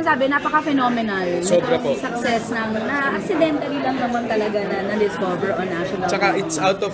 sinasabi, napaka-phenomenal. Sobra po. Success na accidentally lang naman talaga na-discover on national. Tsaka it's out of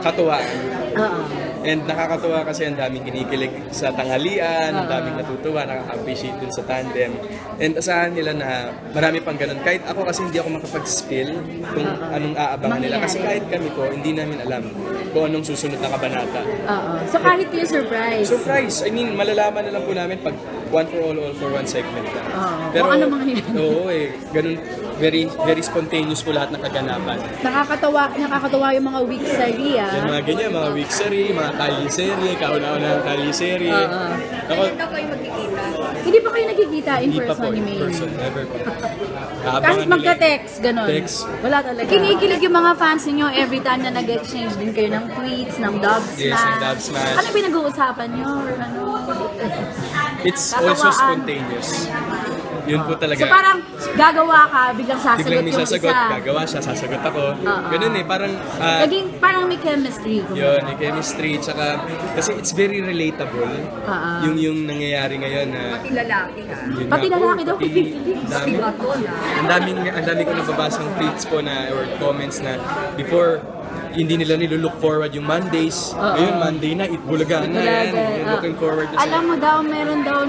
katuwaan. Oo. And nakakatuwa kasi ang daming kinikilig sa tanghalian, ang daming natutuwa, nakaka-appreciate dun sa tandem. And asahan nila na marami pang ganun. Kahit ako kasi hindi ako makapag-spill kung anong aabangan nila. Kasi kahit kami po, hindi namin alam kung anong susunod na kabanata. Oo. So kahit yung surprise. Surprise! I mean, malalaman na lang po namin pag one for all for one segment lang. Pero ano mga yun? Oo ganun. Very spontaneous po lahat ng kaganapan. Nakakatawa yung mga week serie, Yung mga ganyan, mga week serie, mga kali-serie, kauna-una ng kali-serie. Hindi pa kayo magkikita? Hindi pa kayo nagkikita in person ni May? Hindi pa po, in person, never pa. Kahit magka-text, gano'n? Text. Wala talaga. Kinikilig yung mga fans niyo every time na nag-exchange din kayo ng tweets, ng dub smash. Yes, ng dub smash. Ano pinag-uusapan niyo? Or ano? It's also spontaneous. Yun po talaga. So parang gagawa ka, biglang sasagot biglang may yung sasagot, isa. gagawa siya, sasagot ako. Ganun parang... parang may chemistry. Yun, may chemistry, tsaka kasi it's very relatable. Yung nangyayari ngayon na... Pati lalaki ka. Pati lalaki daw. Ang daming ko nababasang tweets po na or comments na before hindi nila nilulook forward yung Mondays. Ngayon, Monday na, Itbulaga na yan. Looking forward na Alam mo daw, meron daw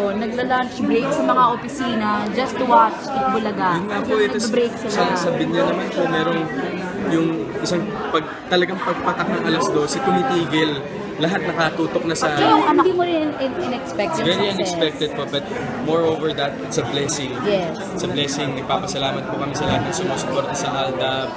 nagla-lunch break sa mga opisina just to watch Itbulaga. Yun nga po, ito break sila. sa Binya naman po, merong yung isang talagang pagpatak ng alas 12, tumitigil. Lahat nakatutok na sa... Yung anak mo rin in-expect yung Very success. unexpected po, but moreover that, it's a blessing. Yes. It's a blessing. Nagpapasalamat po kami sa lahat ng sumusuporta sa Aldab.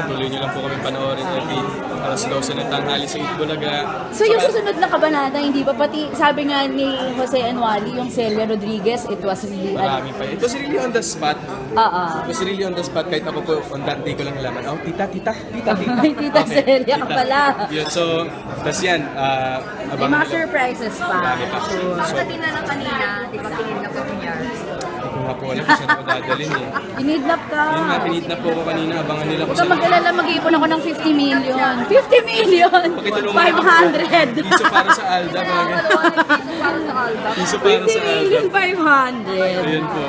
Patuloy niyo lang po kami panoorin every alas 12 ng tanghali sa Itbulaga. So yung susunod na kabanata, hindi ba pati, sabi nga ni Jose Anwali, yung Celia Rodriguez, it was really... Marami pa. It was really on the spot. It was really on the spot. Kahit ako po, on that day ko lang nalaman, tita. Ay, tita Celia ka pala. Yun, so, tas yan, may mga surprises pa. Marami pa. Pagdating na ng kanina, di ba pinidnap ka niya? Hindi ko nga po alam kung saan ako dadalhin eh. Pinidnap ka. Yun nga, pinidnap po ako kanina, abangan nila ko So mag-alala, mag-iipon ako ng 50 million. 50 million! 500! Piso para sa Aldab. Piso para sa Alda. Piso para 50 sa Aldab. million, 500! Ayun po.